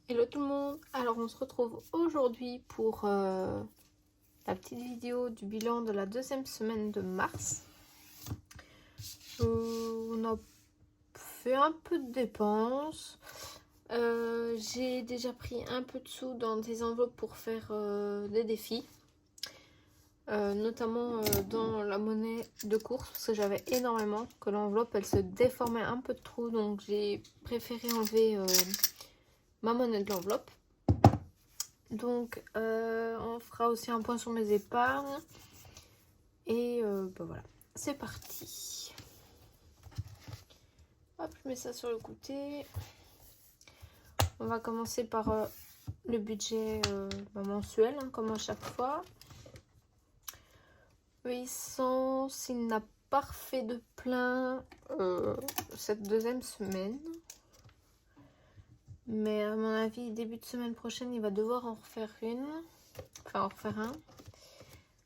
Hello tout le monde, alors on se retrouve aujourd'hui pour la petite vidéo du bilan de la deuxième semaine de mars. On a fait un peu de dépenses, j'ai déjà pris un peu de sous dans des enveloppes pour faire des défis, notamment dans la monnaie de course parce que j'avais énormément, que l'enveloppe elle se déformait un peu trop, donc j'ai préféré enlever ma monnaie de l'enveloppe. Donc on fera aussi un point sur mes épargnes et voilà, c'est parti. Hop, je mets ça sur le côté. On va commencer par le budget mensuel, hein, comme à chaque fois. 800 s'il n'a pas refait de plein cette deuxième semaine. Mais à mon avis, début de semaine prochaine, il va devoir en refaire une. Enfin, en refaire un.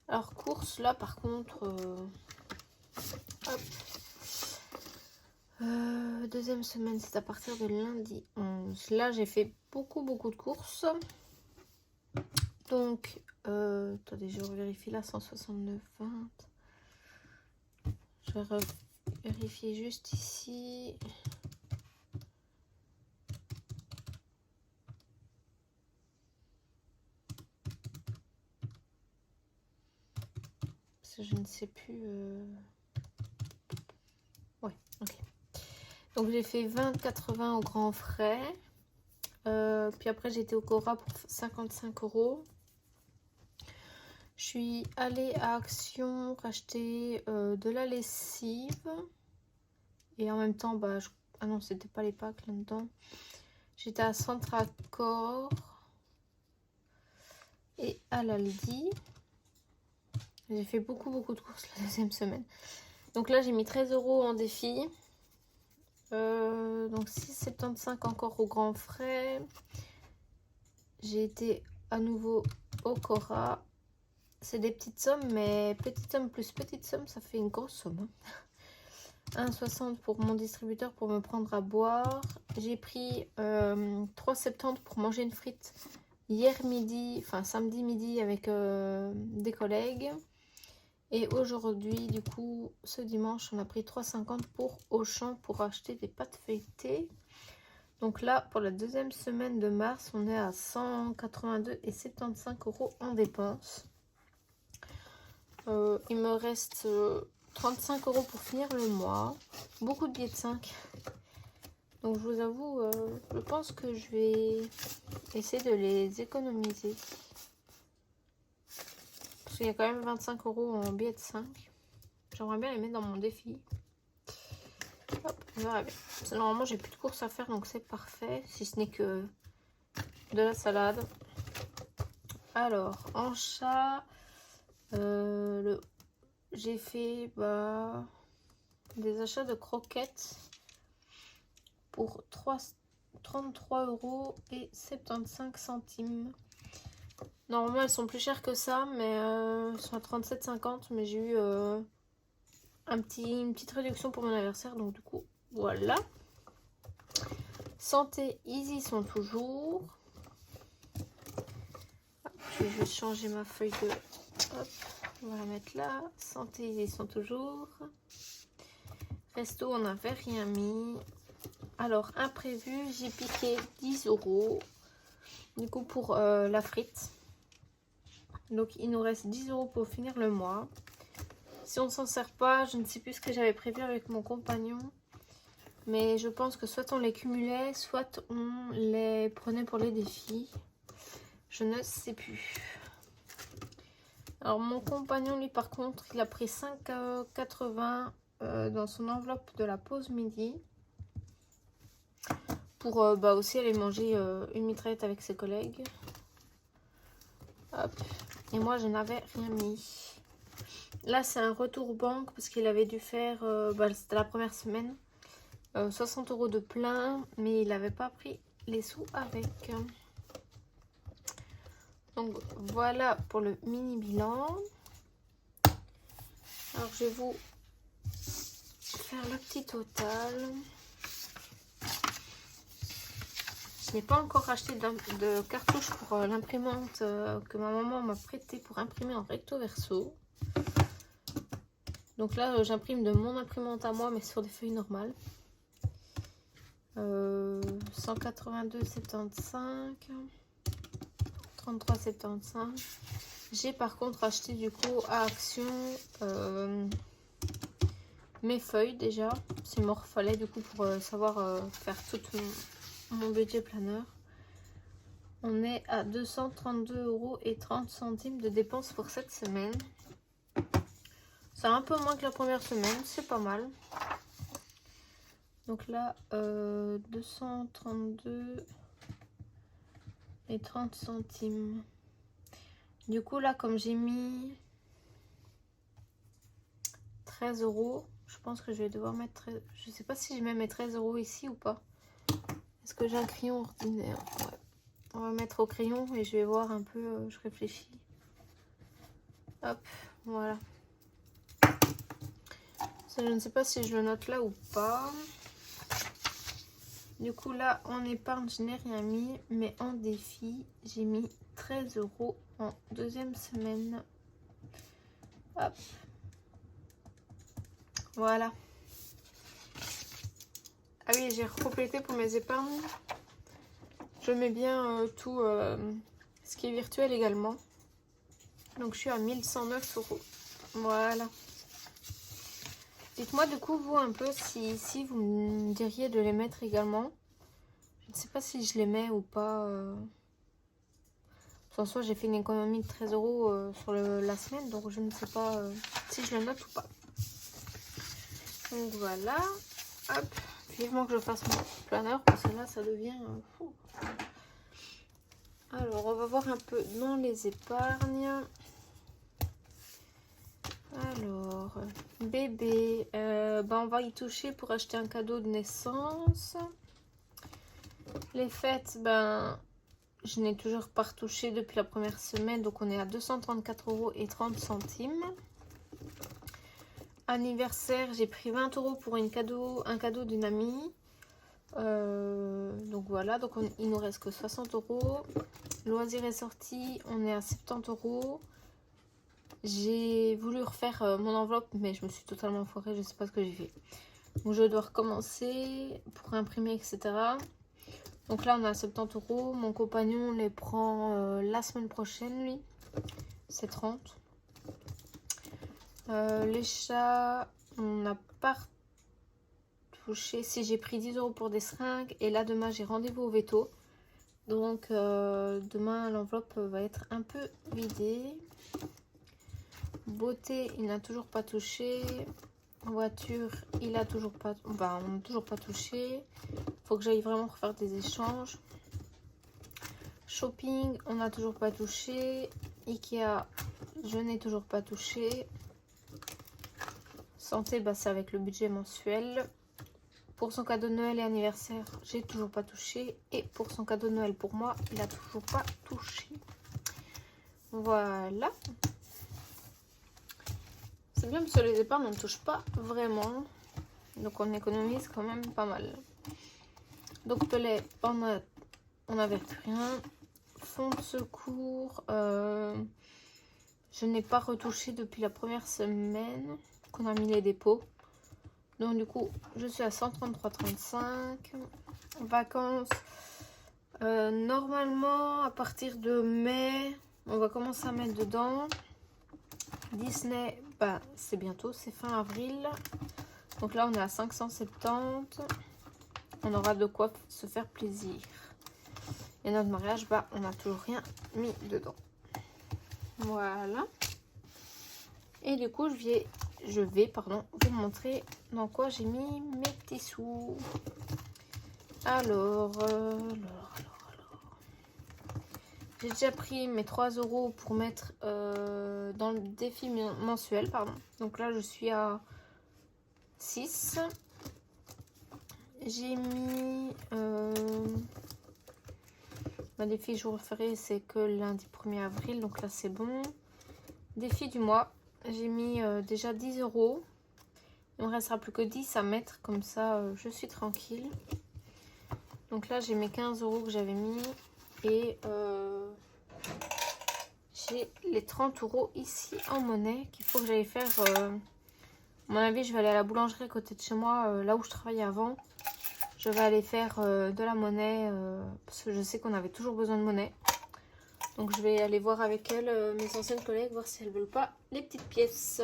Alors, course, là, par contre... hop. Deuxième semaine, c'est à partir de lundi 11. Là, j'ai fait beaucoup de courses. Donc, attendez, je vérifie là, 169,20. Je vais vérifier juste ici. Parce que je ne sais plus... Ouais, ok. Donc, j'ai fait 20,80 au grand frais. Puis après, j'étais au Cora pour 55 €. Je suis allée à Action racheter de la lessive. Et en même temps, bah, ah non, c'était pas les packs là-dedans. J'étais à Centracor et à l'Aldi. J'ai fait beaucoup de courses la deuxième semaine. Donc là, j'ai mis 13 € en défi. Donc 6,75 € encore au grand frais. J'ai été à nouveau au Cora. C'est des petites sommes, mais petites sommes plus petites sommes, ça fait une grosse somme. 1,60 € pour mon distributeur pour me prendre à boire. J'ai pris 3,70 € pour manger une frite hier midi, enfin samedi midi avec des collègues. Et aujourd'hui, du coup, ce dimanche, on a pris 3,50 € pour Auchan pour acheter des pâtes feuilletées. Donc là, pour la deuxième semaine de mars, on est à 182,75 € en dépenses. Il me reste 35 € pour finir le mois. Beaucoup de billets de 5. Donc je vous avoue, je pense que je vais essayer de les économiser. Parce qu'il y a quand même 25 € en billets de 5. J'aimerais bien les mettre dans mon défi. Hop, on verra bien. Normalement, j'ai plus de courses à faire, donc c'est parfait. Si ce n'est que de la salade. Alors, en chat, j'ai fait des achats de croquettes pour 33,75 €. Normalement, elles sont plus chères que ça, mais elles sont à 37,50 €. Mais j'ai eu une petite réduction pour mon anniversaire, donc du coup, voilà. Santé Easy sont toujours. Je vais juste changer ma feuille de... Hop, on va la mettre là. Santé Easy sont toujours. Resto, on n'avait rien mis. Alors, imprévu, j'ai piqué 10 € du coup pour la frite. Donc, il nous reste 10 € pour finir le mois. Si on ne s'en sert pas, je ne sais plus ce que j'avais prévu avec mon compagnon. Mais je pense que soit on les cumulait, soit on les prenait pour les défis. Je ne sais plus. Alors, mon compagnon, lui, par contre, il a pris 5,80 € dans son enveloppe de la pause midi. Pour aussi aller manger une mitraillette avec ses collègues. Hop. Et moi, je n'avais rien mis. Là, c'est un retour banque parce qu'il avait dû faire, c'était la première semaine, 60 € de plein, mais il n'avait pas pris les sous avec. Donc, voilà pour le mini bilan. Alors, je vais vous faire le petit total. je n'ai pas encore acheté de cartouche pour l'imprimante que ma maman m'a prêté pour imprimer en recto verso. Donc là, j'imprime de mon imprimante à moi, mais sur des feuilles normales. 182,75, 33,75. J'ai par contre acheté du coup à Action mes feuilles déjà. C'est mort, fallait du coup pour savoir faire tout mon budget planeur. On est à 232,30 € de dépenses pour cette semaine. C'est un peu moins que la première semaine, c'est pas mal. Donc là, 232,30 €. Du coup, là, comme j'ai mis 13 €, je pense que je vais devoir mettre 13... Je sais pas si je mets mes 13 € ici ou pas. Est-ce que j'ai un crayon ordinaire? Ouais. On va mettre au crayon et je vais voir un peu, je réfléchis. Hop, voilà. Ça, je ne sais pas si je le note là ou pas. Du coup, là, en épargne, je n'ai rien mis. Mais en défi, j'ai mis 13 € en deuxième semaine. Hop. Voilà. Ah oui, j'ai complété pour mes épargnes. Je mets bien tout ce qui est virtuel également. Donc, je suis à 1109 €. Voilà. Dites-moi du coup, vous, un peu, si vous me diriez de les mettre également. Je ne sais pas si je les mets ou pas. En soi, j'ai fait une économie de 13 € sur la semaine. Donc, je ne sais pas si je le note ou pas. Donc, voilà. Hop. Vivement que je fasse mon planeur. Parce que là, ça devient fou. Alors, on va voir un peu dans les épargnes. Alors, bébé, on va y toucher pour acheter un cadeau de naissance. Les fêtes, je n'ai toujours pas retouché depuis la première semaine, donc on est à 234,30 €. Anniversaire, j'ai pris 20 € pour un cadeau d'une amie. Donc voilà, donc il nous reste que 60 €. Loisirs et sorties, on est à 70 €. J'ai voulu refaire mon enveloppe, mais je me suis totalement foirée, je ne sais pas ce que j'ai fait. Donc je dois recommencer pour imprimer, etc. Donc là, on est à 70 €. Mon compagnon les prend la semaine prochaine, lui. C'est 30. Les chats, on n'a pas touché. Si, j'ai pris 10 € pour des seringues. Et là, demain, j'ai rendez-vous au veto. Donc, demain, l'enveloppe va être un peu vidée. Beauté, il n'a toujours pas touché. Voiture, il a toujours pas... on n'a toujours pas touché. Faut que j'aille vraiment refaire des échanges. Shopping, on n'a toujours pas touché. Ikea, je n'ai toujours pas touché. Santé, c'est avec le budget mensuel. Pour son cadeau de Noël et anniversaire, j'ai toujours pas touché. Et pour son cadeau de Noël pour moi, il a toujours pas touché. Voilà. C'est bien parce que les épargnes, on ne touche pas vraiment. Donc on économise quand même pas mal. Donc Pelé, on n'avait plus rien. Fonds de secours, je n'ai pas retouché depuis la première semaine qu'on a mis les dépôts. Donc du coup, je suis à 133,35. Vacances, normalement à partir de mai, on va commencer à mettre dedans. Disney, c'est bientôt, c'est fin avril. Donc là, on est à 570. On aura de quoi se faire plaisir. Et notre mariage, on n'a toujours rien mis dedans. Voilà. Et du coup, je vais vous montrer dans quoi j'ai mis mes petits sous. Alors. J'ai déjà pris mes 3 € pour mettre dans le défi mensuel, Donc là, je suis à 6. J'ai mis... ma défi jour férié, c'est que lundi 1er avril. Donc là, c'est bon. Défi du mois. J'ai mis déjà 10 €. Il ne me restera plus que 10 à mettre. Comme ça, je suis tranquille. Donc là, j'ai mes 15 € que j'avais mis. Et j'ai les 30 € ici en monnaie qu'il faut que j'aille faire. À mon avis, je vais aller à la boulangerie à côté de chez moi, là où je travaillais avant. Je vais aller faire de la monnaie parce que je sais qu'on avait toujours besoin de monnaie. Donc je vais aller voir avec elles, mes anciennes collègues, voir si elles veulent pas les petites pièces.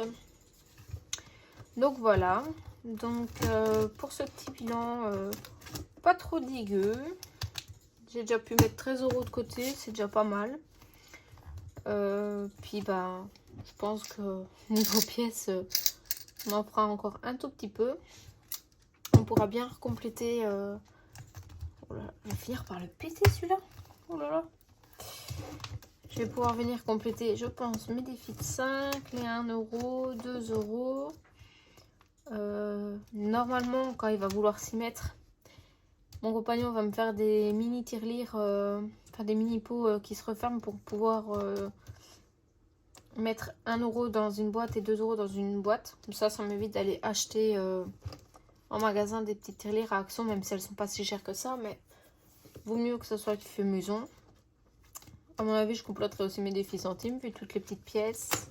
Donc voilà. Donc pour ce petit bilan, pas trop dégueu. J'ai déjà pu mettre 13 € de côté, c'est déjà pas mal. Puis bah, je pense que niveau pièces, on en fera encore un tout petit peu. On pourra bien compléter. Oh là là, je vais finir par le péter celui-là. Oh là là. Je vais pouvoir venir compléter, je pense, mes défis de 5, les 1 €, 2 €. Normalement, quand il va vouloir s'y mettre, mon compagnon va me faire des mini tirelires, enfin des mini pots qui se referment pour pouvoir mettre 1 € dans une boîte et 2 € dans une boîte. Comme ça m'évite d'aller acheter en magasin des petites tirelires à Action, même si elles sont pas si chères que ça, mais vaut mieux que ce soit fait maison. À mon avis, je compléterai aussi mes défis centimes, vu toutes les petites pièces.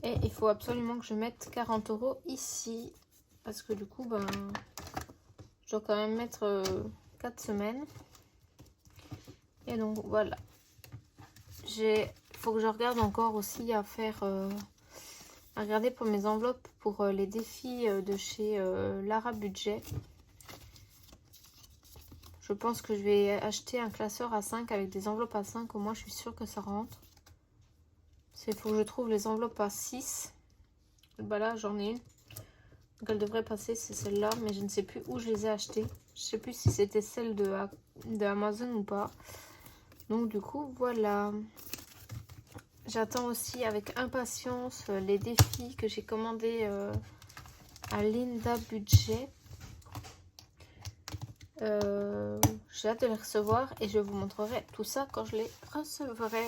Et il faut absolument que je mette 40 € ici. Parce que du coup, ben, je dois quand même mettre 4 semaines. Et donc, voilà. Il faut que je regarde encore aussi à faire... à regarder pour mes enveloppes pour les défis de chez Lara Budget. Je pense que je vais acheter un classeur à 5 avec des enveloppes à 5. Au moins, je suis sûre que ça rentre. Il faut que je trouve les enveloppes à 6. Bah là, j'en ai une. Donc, elle devrait passer, c'est celle-là. Mais je ne sais plus où je les ai achetées. Je ne sais plus si c'était celle de Amazon ou pas. Donc, du coup, voilà. J'attends aussi avec impatience les défis que j'ai commandés à Linda Budget. J'ai hâte de les recevoir et je vous montrerai tout ça quand je les recevrai.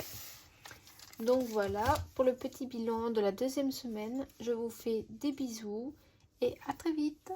Donc voilà pour le petit bilan de la deuxième semaine. Je vous fais des bisous et à très vite.